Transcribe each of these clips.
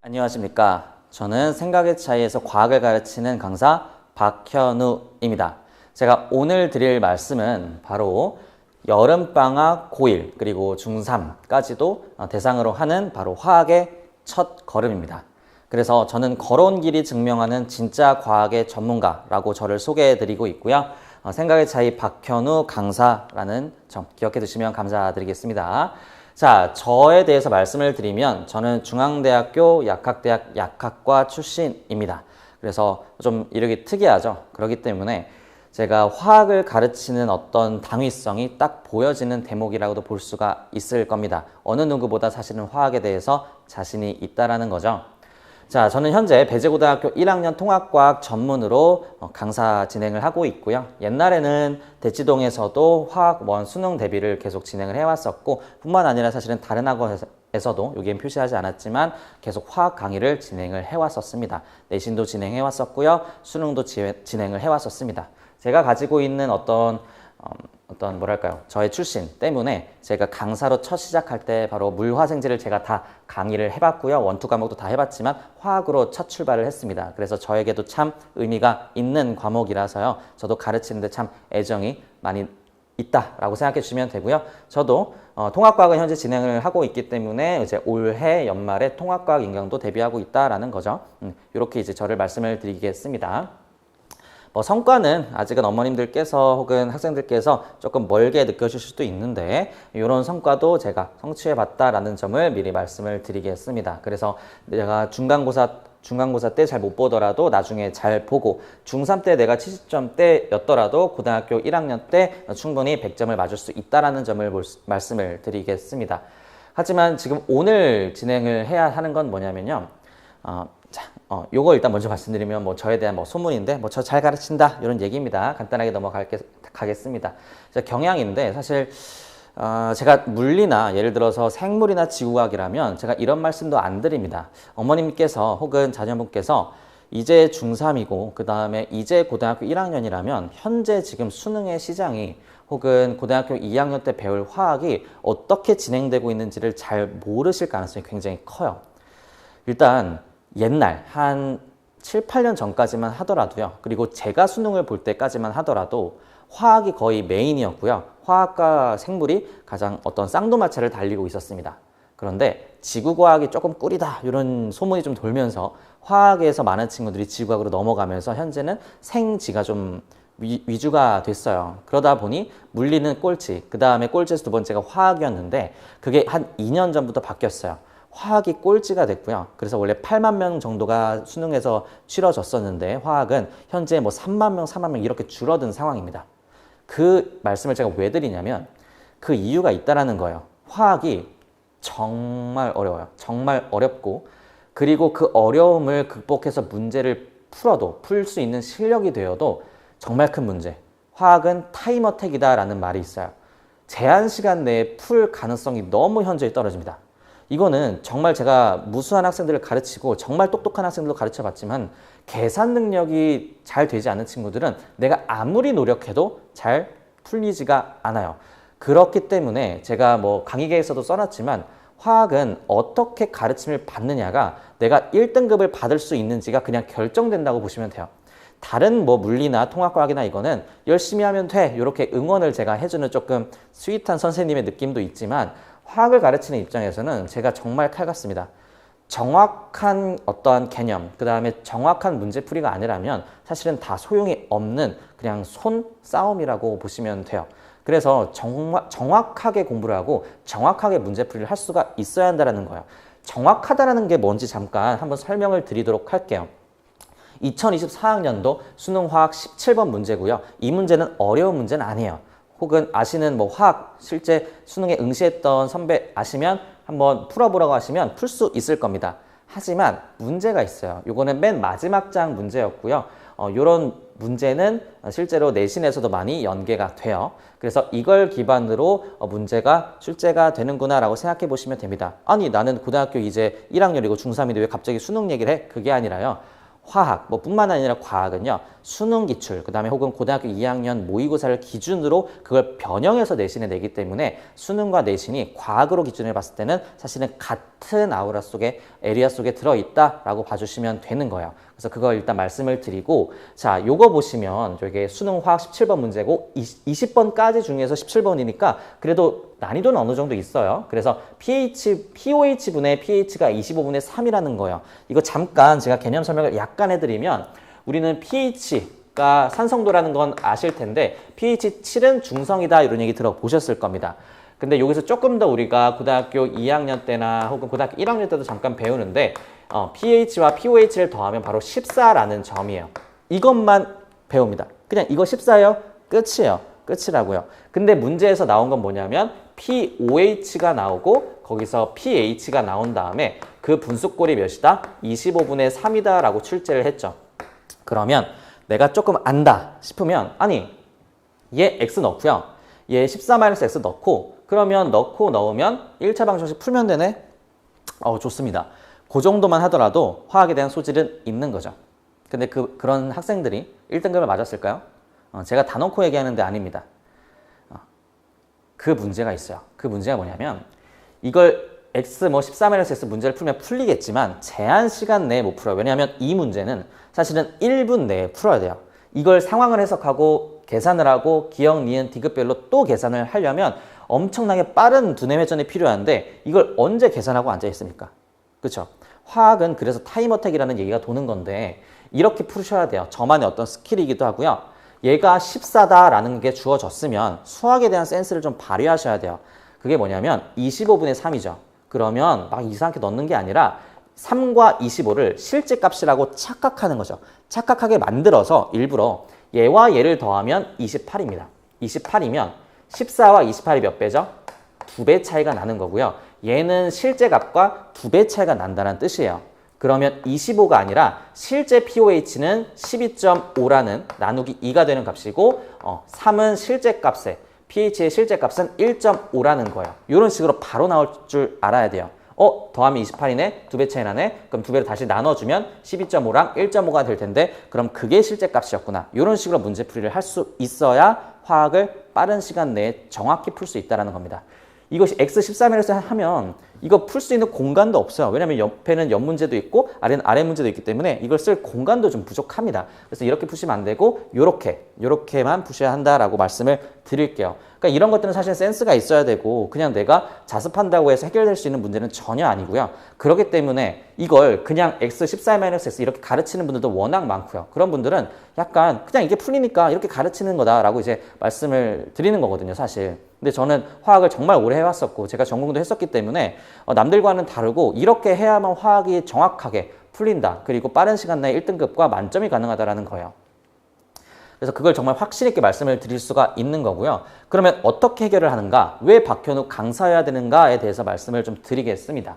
안녕하십니까. 저는 생각의 차이에서 과학을 가르치는 강사 박현우입니다. 제가 오늘 드릴 말씀은 바로 여름방학 고1 그리고 중3까지도 대상으로 하는 바로 화학의 첫 걸음입니다. 그래서 저는 걸어온 길이 증명하는 진짜 과학의 전문가라고 저를 소개해 드리고 있고요. 생각의 차이 박현우 강사라는 점 기억해 두시면 감사드리겠습니다. 자, 저에 대해서 말씀을 드리면 저는 중앙대학교 약학대학 약학과 출신입니다. 그래서 좀 이렇게 특이하죠. 그렇기 때문에 제가 화학을 가르치는 어떤 당위성이 딱 보여지는 대목이라고도 볼 수가 있을 겁니다. 어느 누구보다 사실은 화학에 대해서 자신이 있다라는 거죠. 자, 저는 현재 배재고등학교 1학년 통합과학 전문으로 강사 진행을 하고 있고요. 옛날에는 대치동에서도 화학원 수능 대비를 계속 진행을 해왔었고 뿐만 아니라 사실은 다른 학원에서도 여기엔 표시하지 않았지만 계속 화학 강의를 진행을 해왔었습니다. 내신도 진행해왔었고요. 수능도 진행을 해왔었습니다. 제가 가지고 있는 어떤 뭐랄까요, 저의 출신 때문에 제가 강사로 첫 시작할 때 바로 물화생지를 제가 다 강의를 해봤고요. 원투 과목도 다 해봤지만 화학으로 첫 출발을 했습니다. 그래서 저에게도 참 의미가 있는 과목이라서요. 저도 가르치는데 참 애정이 많이 있다라고 생각해 주시면 되고요. 저도 통합과학을 현재 진행을 하고 있기 때문에 이제 올해 연말에 통합과학 인강도 대비하고 있다라는 거죠. 이렇게 이제 저를 말씀을 드리겠습니다. 성과는 아직은 어머님들께서 혹은 학생들께서 조금 멀게 느껴질 수도 있는데 이런 성과도 제가 성취해 봤다라는 점을 미리 말씀을 드리겠습니다. 그래서 내가 중간고사 때 잘 못 보더라도 나중에 잘 보고 중3 때 내가 70점대였더라도 고등학교 1학년 때 충분히 100점을 맞을 수 있다라는 점을 말씀을 드리겠습니다. 하지만 지금 오늘 진행을 해야 하는 건 뭐냐면요. 요거 일단 먼저 말씀드리면 저에 대한 소문인데 저 잘 가르친다 이런 얘기입니다. 간단하게 넘어가겠습니다. 경향인데 사실 제가 물리나 예를 들어서 생물이나 지구과학이라면 제가 이런 말씀도 안 드립니다. 어머님께서 혹은 자녀분께서 이제 중3이고 그 다음에 이제 고등학교 1학년이라면 현재 지금 수능의 시장이 혹은 고등학교 2학년 때 배울 화학이 어떻게 진행되고 있는지를 잘 모르실 가능성이 굉장히 커요. 일단 옛날 한 7, 8년 전까지만 하더라도요. 그리고 제가 수능을 볼 때까지만 하더라도 화학이 거의 메인이었고요. 화학과 생물이 가장 어떤 쌍두마차를 달리고 있었습니다. 그런데 지구과학이 조금 꿀이다 이런 소문이 좀 돌면서 화학에서 많은 친구들이 지구과학으로 넘어가면서 현재는 생지가 좀 위주가 됐어요. 그러다 보니 물리는 꼴찌, 그 다음에 꼴찌에서 두 번째가 화학이었는데 그게 한 2년 전부터 바뀌었어요. 화학이 꼴찌가 됐고요. 그래서 원래 8만 명 정도가 수능에서 치러졌었는데 화학은 현재 3만 명, 4만 명 이렇게 줄어든 상황입니다. 그 말씀을 제가 왜 드리냐면 그 이유가 있다라는 거예요. 화학이 정말 어려워요. 정말 어렵고 그리고 그 어려움을 극복해서 문제를 풀어도 풀 수 있는 실력이 되어도 정말 큰 문제. 화학은 타임어택이다라는 말이 있어요. 제한 시간 내에 풀 가능성이 너무 현저히 떨어집니다. 이거는 정말 제가 무수한 학생들을 가르치고 정말 똑똑한 학생들도 가르쳐 봤지만 계산 능력이 잘 되지 않는 친구들은 내가 아무리 노력해도 잘 풀리지가 않아요. 그렇기 때문에 제가 강의계에서도 써놨지만 화학은 어떻게 가르침을 받느냐가 내가 1등급을 받을 수 있는지가 그냥 결정된다고 보시면 돼요. 다른 물리나 통합과학이나 이거는 열심히 하면 돼 이렇게 응원을 제가 해주는 조금 스윗한 선생님의 느낌도 있지만 화학을 가르치는 입장에서는 제가 정말 칼 같습니다. 정확한 어떠한 개념, 그 다음에 정확한 문제풀이가 아니라면 사실은 다 소용이 없는 그냥 손싸움이라고 보시면 돼요. 그래서 정확하게 공부를 하고 정확하게 문제풀이를 할 수가 있어야 한다는 거예요. 정확하다는 게 뭔지 잠깐 한번 설명을 드리도록 할게요. 2024학년도 수능화학 17번 문제고요. 이 문제는 어려운 문제는 아니에요. 혹은 아시는 화학 실제 수능에 응시했던 선배 아시면 한번 풀어보라고 하시면 풀 수 있을 겁니다. 하지만 문제가 있어요. 요거는 맨 마지막 장 문제였고요. 요런 문제는 실제로 내신에서도 많이 연계가 돼요. 그래서 이걸 기반으로 문제가 출제가 되는구나 라고 생각해 보시면 됩니다. 아니 나는 고등학교 이제 1학년이고 중3인데 왜 갑자기 수능 얘기를 해? 그게 아니라요. 화학, 뭐 뿐만 아니라 과학은요, 수능 기출, 그 다음에 혹은 고등학교 2학년 모의고사를 기준으로 그걸 변형해서 내신에 내기 때문에 수능과 내신이 과학으로 기준을 봤을 때는 사실은 같은 아우라 속에, 에리아 속에 들어있다라고 봐주시면 되는 거예요. 그래서 그거 일단 말씀을 드리고, 자, 요거 보시면 이게 수능 화학 17번 문제고 20번까지 중에서 17번이니까 그래도 난이도는 어느 정도 있어요. 그래서 POH분의 pH가 25분의 3이라는 거예요. 이거 잠깐 제가 개념 설명을 약간 해드리면 우리는 pH가 산성도라는 건 아실 텐데 pH 7은 중성이다 이런 얘기 들어보셨을 겁니다. 근데 여기서 조금 더 우리가 고등학교 2학년 때나 혹은 고등학교 1학년 때도 잠깐 배우는데 pH와 pOH를 더하면 바로 14라는 점이에요. 이것만 배웁니다. 그냥 이거 14예요? 끝이에요. 끝이라고요. 근데 문제에서 나온 건 뭐냐면 pOH가 나오고 거기서 pH가 나온 다음에 그 분수꼴이 몇이다? 25분의 3이다 라고 출제를 했죠. 그러면 내가 조금 안다 싶으면 아니 얘 x 넣고요. 얘 14-x 넣고 그러면 넣으면 1차 방정식 풀면 되네? 좋습니다. 그 정도만 하더라도 화학에 대한 소질은 있는 거죠. 근데 그런 학생들이 1등급을 맞았을까요? 제가 다 놓고 얘기하는 데 아닙니다. 그 문제가 있어요. 그 문제가 뭐냐면 이걸 x 14-x 문제를 풀면 풀리겠지만 제한 시간 내에 못 풀어요. 왜냐하면 이 문제는 사실은 1분 내에 풀어야 돼요. 이걸 상황을 해석하고 계산을 하고 기억, 니은, 디귿별로 또 계산을 하려면 엄청나게 빠른 두뇌 회전이 필요한데 이걸 언제 계산하고 앉아 있습니까? 그렇죠? 화학은 그래서 타임어택이라는 얘기가 도는 건데 이렇게 푸셔야 돼요. 저만의 어떤 스킬이기도 하고요. 얘가 14다라는 게 주어졌으면 수학에 대한 센스를 좀 발휘하셔야 돼요. 그게 뭐냐면 25분의 3이죠. 그러면 막 이상하게 넣는 게 아니라 3과 25를 실제 값이라고 착각하는 거죠. 착각하게 만들어서 일부러 얘와 얘를 더하면 28입니다. 28이면 14와 28이 몇 배죠? 2배 차이가 나는 거고요. 얘는 실제 값과 2배 차이가 난다는 뜻이에요. 그러면 25가 아니라 실제 pOH는 12.5라는 나누기 2가 되는 값이고 3은 실제 값에 pH의 실제 값은 1.5라는 거예요. 이런 식으로 바로 나올 줄 알아야 돼요. 더하면 28이네? 2배 차이 나네? 그럼 2배로 다시 나눠주면 12.5랑 1.5가 될 텐데 그럼 그게 실제 값이었구나. 이런 식으로 문제풀이를 할 수 있어야 화학을 빠른 시간 내에 정확히 풀 수 있다는 겁니다. 이것이 x13이라서 하면 이거 풀 수 있는 공간도 없어요. 왜냐하면 옆에는 옆 문제도 있고 아래는 아래 문제도 있기 때문에 이걸 쓸 공간도 좀 부족합니다. 그래서 이렇게 푸시면 안 되고 요렇게만 푸셔야 한다라고 말씀을 드릴게요. 그러니까 이런 것들은 사실 센스가 있어야 되고 그냥 내가 자습한다고 해서 해결될 수 있는 문제는 전혀 아니고요. 그렇기 때문에 이걸 그냥 x14-x 이렇게 가르치는 분들도 워낙 많고요. 그런 분들은 약간 그냥 이게 풀리니까 이렇게 가르치는 거다라고 이제 말씀을 드리는 거거든요, 사실. 근데 저는 화학을 정말 오래 해왔었고 제가 전공도 했었기 때문에 남들과는 다르고 이렇게 해야만 화학이 정확하게 풀린다. 그리고 빠른 시간 내에 1등급과 만점이 가능하다는 거예요. 그래서 그걸 정말 확신 있게 말씀을 드릴 수가 있는 거고요. 그러면 어떻게 해결을 하는가? 왜 박현우 강사여야 되는가에 대해서 말씀을 좀 드리겠습니다.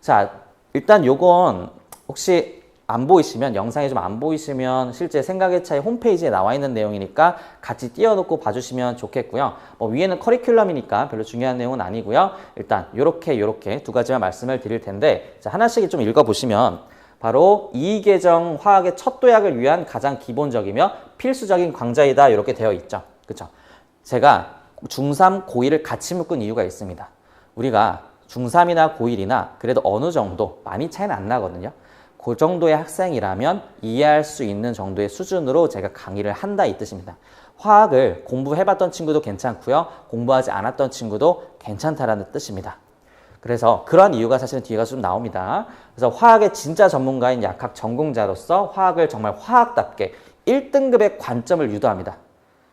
자, 일단 요건 혹시 안 보이시면 영상이 좀 안 보이시면 실제 생각의 차이 홈페이지에 나와 있는 내용이니까 같이 띄워놓고 봐주시면 좋겠고요. 위에는 커리큘럼이니까 별로 중요한 내용은 아니고요. 일단 요렇게 두 가지만 말씀을 드릴 텐데 자, 하나씩 좀 읽어보시면 바로 이계정 화학의 첫 도약을 위한 가장 기본적이며 필수적인 강좌이다 이렇게 되어 있죠. 그렇죠? 제가 중3, 고1을 같이 묶은 이유가 있습니다. 우리가 중3이나 고1이나 그래도 어느 정도 많이 차이는 안 나거든요. 그 정도의 학생이라면 이해할 수 있는 정도의 수준으로 제가 강의를 한다 이 뜻입니다. 화학을 공부해봤던 친구도 괜찮고요. 공부하지 않았던 친구도 괜찮다라는 뜻입니다. 그래서 그런 이유가 사실은 뒤에 가서 좀 나옵니다. 그래서 화학의 진짜 전문가인 약학 전공자로서 화학을 정말 화학답게 1등급의 관점을 유도합니다.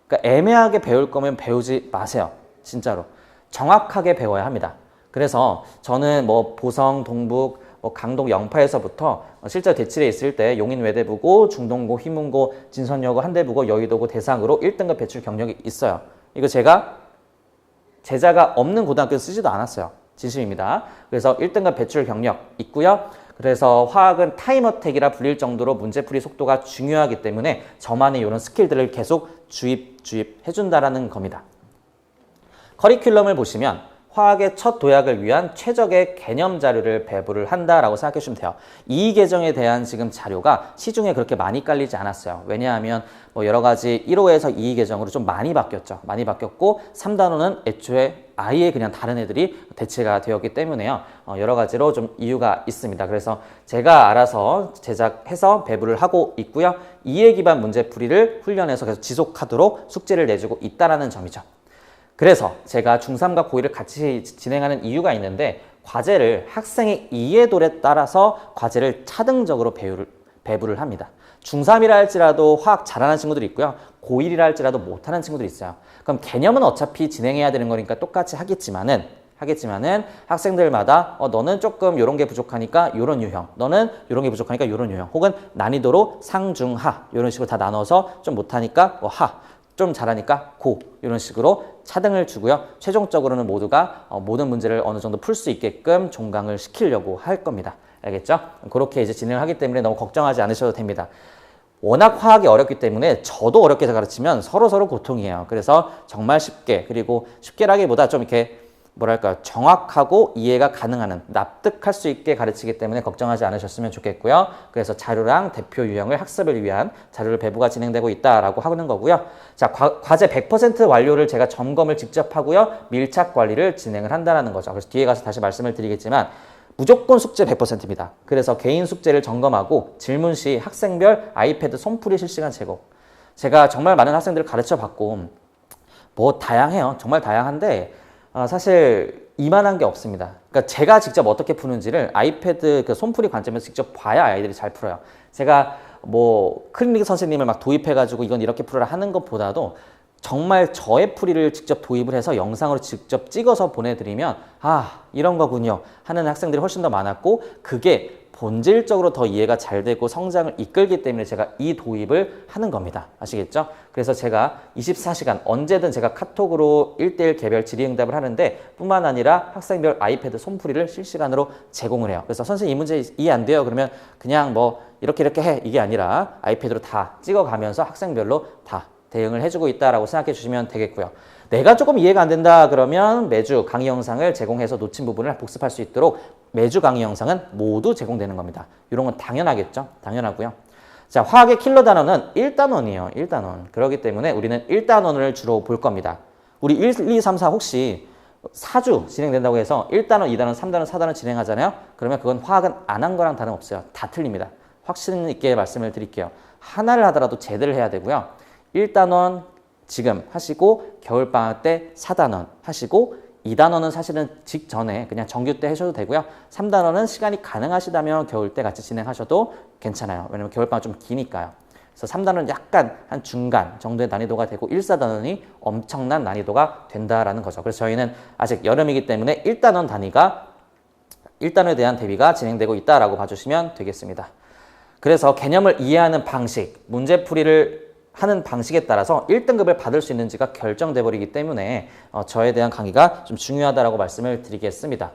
그러니까 애매하게 배울 거면 배우지 마세요. 진짜로. 정확하게 배워야 합니다. 그래서 저는 보성, 동북, 강동, 영파에서부터 실제 대치에 있을 때 용인외대부고, 중동고, 휘문고, 진선여고, 한대부고, 여의도고 대상으로 1등급 배출 경력이 있어요. 이거 제가 제자가 없는 고등학교에서 쓰지도 않았어요. 진심입니다. 그래서 1등급 배출 경력 있고요. 그래서 화학은 타임어택이라 불릴 정도로 문제풀이 속도가 중요하기 때문에 저만의 이런 스킬들을 계속 주입해준다라는 겁니다. 커리큘럼을 보시면 화학의 첫 도약을 위한 최적의 개념 자료를 배부를 한다라고 생각해 주시면 돼요. 이 계정에 대한 지금 자료가 시중에 그렇게 많이 깔리지 않았어요. 왜냐하면 뭐 여러 가지 1호에서 2 계정으로 좀 많이 바뀌었죠. 많이 바뀌었고 3단원은 애초에 아예 그냥 다른 애들이 대체가 되었기 때문에요. 여러 가지로 좀 이유가 있습니다. 그래서 제가 알아서 제작해서 배부를 하고 있고요. 이해 기반 문제풀이를 훈련해서 계속 지속하도록 숙제를 내주고 있다는 점이죠. 그래서 제가 중3과 고1을 같이 진행하는 이유가 있는데 과제를 학생의 이해도에 따라서 과제를 차등적으로 배부를 합니다. 중3이라 할지라도 화학 잘하는 친구들이 있고요. 고1이라 할지라도 못하는 친구들이 있어요. 그럼 개념은 어차피 진행해야 되는 거니까 똑같이 하겠지만은 학생들마다 너는 조금 이런 게 부족하니까 이런 유형, 너는 이런 게 부족하니까 이런 유형, 혹은 난이도로 상, 중, 하 이런 식으로 다 나눠서 좀 못하니까 하, 좀 잘하니까 고 이런 식으로 차등을 주고요. 최종적으로는 모두가 모든 문제를 어느 정도 풀 수 있게끔 종강을 시키려고 할 겁니다. 알겠죠? 그렇게 이제 진행을 하기 때문에 너무 걱정하지 않으셔도 됩니다. 워낙 화학이 어렵기 때문에 저도 어렵게 가르치면 서로 고통이에요. 그래서 정말 쉽게, 그리고 쉽게라기보다 좀 이렇게 뭐랄까요, 정확하고 이해가 가능한, 납득할 수 있게 가르치기 때문에 걱정하지 않으셨으면 좋겠고요. 그래서 자료랑 대표 유형을 학습을 위한 자료를 배부가 진행되고 있다라고 하는 거고요. 자, 과제 100% 완료를 제가 점검을 직접 하고요. 밀착 관리를 진행을 한다는 거죠. 그래서 뒤에 가서 다시 말씀을 드리겠지만 무조건 숙제 100%입니다. 그래서 개인 숙제를 점검하고 질문 시 학생별 아이패드 손풀이 실시간 제공. 제가 정말 많은 학생들을 가르쳐 봤고 뭐 다양해요. 정말 다양한데 사실 이만한 게 없습니다. 그러니까 제가 직접 어떻게 푸는지를 아이패드 그 손풀이 관점에서 직접 봐야 아이들이 잘 풀어요. 제가 뭐 클리닉 선생님을 막 도입해가지고 이건 이렇게 풀어라 하는 것보다도 정말 저의 풀이를 직접 도입을 해서 영상으로 직접 찍어서 보내드리면 이런 거군요 하는 학생들이 훨씬 더 많았고, 그게 본질적으로 더 이해가 잘 되고 성장을 이끌기 때문에 제가 이 도입을 하는 겁니다. 아시겠죠? 그래서 제가 24시간 언제든 제가 카톡으로 1:1 개별 질의응답을 하는데 뿐만 아니라 학생별 아이패드 손풀이를 실시간으로 제공을 해요. 그래서 선생님 이 문제 이해 안 돼요? 그러면 그냥 뭐 이렇게 해, 이게 아니라 아이패드로 다 찍어가면서 학생별로 다 대응을 해주고 있다라고 생각해 주시면 되겠고요. 내가 조금 이해가 안 된다 그러면 매주 강의 영상을 제공해서 놓친 부분을 복습할 수 있도록 매주 강의 영상은 모두 제공되는 겁니다. 이런 건 당연하겠죠? 당연하고요. 자, 화학의 킬러 단원은 1단원이에요. 1단원. 그렇기 때문에 우리는 1단원을 주로 볼 겁니다. 우리 1, 2, 3, 4 혹시 4주 진행된다고 해서 1단원, 2단원, 3단원, 4단원 진행하잖아요. 그러면 그건 화학은 안 한 거랑 다름없어요. 다 틀립니다. 확신 있게 말씀을 드릴게요. 하나를 하더라도 제대로 해야 되고요. 1단원 지금 하시고 겨울방학 때 4단원 하시고 2단원은 사실은 직전에 그냥 정규 때 하셔도 되고요. 3단원은 시간이 가능하시다면 겨울 때 같이 진행하셔도 괜찮아요. 왜냐면 겨울방학 좀 기니까요. 그래서 3단원은 약간 한 중간 정도의 난이도가 되고 1, 4단원이 엄청난 난이도가 된다라는 거죠. 그래서 저희는 아직 여름이기 때문에 1단원 단위가 1단원에 대한 대비가 진행되고 있다라고 봐주시면 되겠습니다. 그래서 개념을 이해하는 방식, 문제풀이를 하는 방식에 따라서 1등급을 받을 수 있는지가 결정돼 버리기 때문에 저에 대한 강의가 좀 중요하다라고 말씀을 드리겠습니다.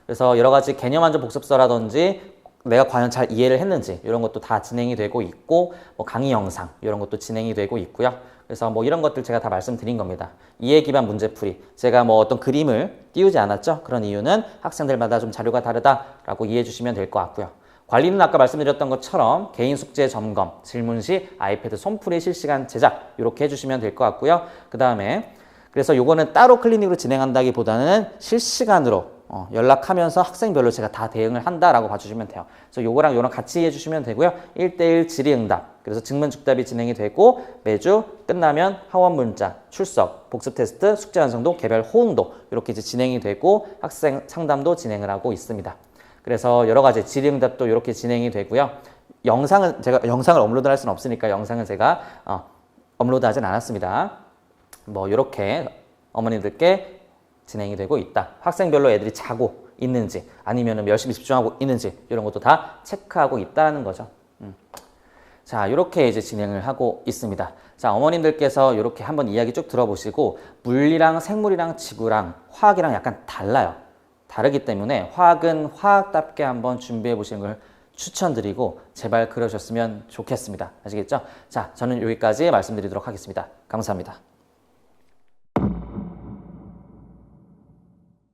그래서 여러 가지 개념 안전 복습서라든지 내가 과연 잘 이해를 했는지 이런 것도 다 진행이 되고 있고, 뭐 강의 영상 이런 것도 진행이 되고 있고요. 그래서 뭐 이런 것들 제가 다 말씀드린 겁니다. 이해 기반 문제풀이. 제가 뭐 어떤 그림을 띄우지 않았죠? 그런 이유는 학생들마다 좀 자료가 다르다라고 이해해 주시면 될 것 같고요. 관리는 아까 말씀드렸던 것처럼 개인 숙제 점검, 질문 시 아이패드 손풀이 실시간 제작 이렇게 해주시면 될 것 같고요. 그 다음에 그래서 요거는 따로 클리닉으로 진행한다기보다는 실시간으로 연락하면서 학생별로 제가 다 대응을 한다라고 봐주시면 돼요. 그래서 요거랑 요랑 같이 해주시면 되고요. 1:1 질의응답, 그래서 증문즉답이 진행이 되고 매주 끝나면 하원 문자, 출석, 복습 테스트, 숙제 완성도, 개별 호응도 이렇게 이제 진행이 되고 학생 상담도 진행을 하고 있습니다. 그래서 여러 가지 질의응답도 이렇게 진행이 되고요. 영상은 제가 영상을 업로드할 수는 없으니까 영상은 제가 업로드하진 않았습니다. 뭐 이렇게 어머님들께 진행이 되고 있다. 학생별로 애들이 자고 있는지 아니면 열심히 집중하고 있는지 이런 것도 다 체크하고 있다는 거죠. 자, 이렇게 이제 진행을 하고 있습니다. 자, 어머님들께서 이렇게 한번 이야기 쭉 들어보시고 물리랑 생물이랑 지구랑 화학이랑 약간 달라요. 다르기 때문에 화학은 화학답게 한번 준비해 보시는 걸 추천드리고 제발 그러셨으면 좋겠습니다. 아시겠죠? 자, 저는 여기까지 말씀드리도록 하겠습니다. 감사합니다.